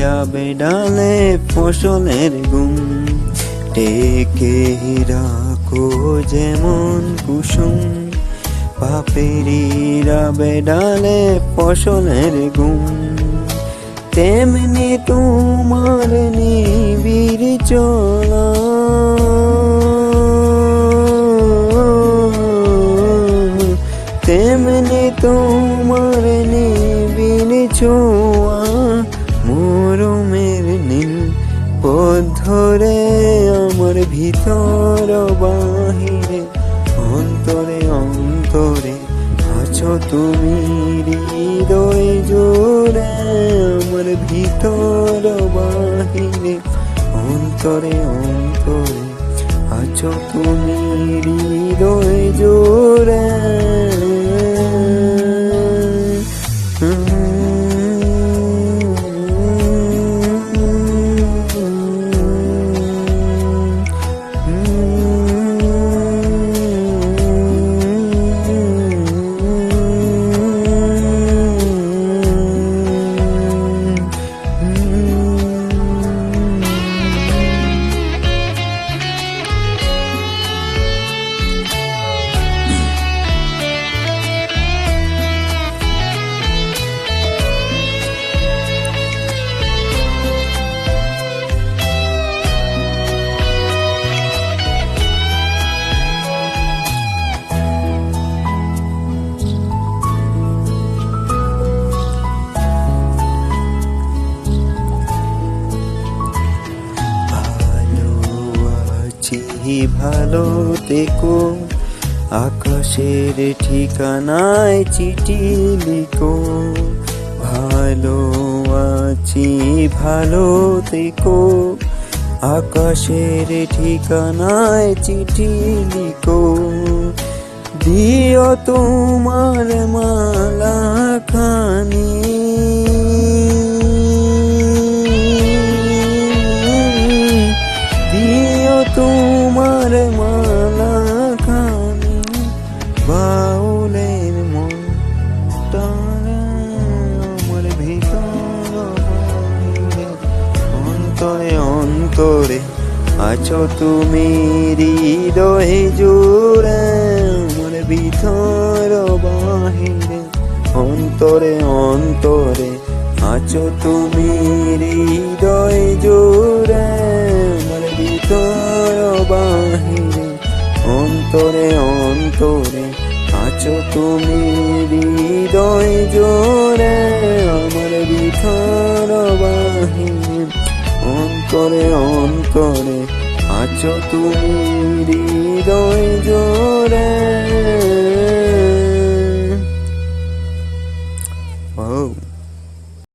রবে ডালে ফসলের গুম, ডেকে রাখো যেমন কুসুম। পাপেরি রবে ডালে ফসলের গুম, তেমনি তোমার নিবিড় চলা। তেমনি তোমার নিবিড় ছোঁয়া, মরমের নীল পথ ধরে আমার ভিতর বাহিরে। অন্তরে অন্তরে আছো তুমি হৃদয় জোড়ে, আমার ভিতর বাহিরে। অন্তরে অন্তরে আছো তুমি হৃদয় জোড়ে। ভালো থেকো, আকাশের ঠিকানায় চিঠি লিখো। ভালো আছি ভালো থেকো, আকাশের ঠিকানায় চিঠি লিখো। দিও তোমার মালা খানি, তোমার মালা খানি। বাউলের মন আমার ভিতর বাহিরে। অন্তরে অন্তরে আছো তুমি হৃদয় জোড়ে, আমার ভিতর বাহিরে। অন্তরে অন্তরে আছো তুমি হৃদয় জোড়ে, আমার ভিতর বাহিরে। অন্তরে অন্তরে আছো তুমি হৃদয় জোড়ে, আমার ভিতর বাহিরে। অন্তরে অন্তরে আছো তুমি হৃদয় জোড়ে।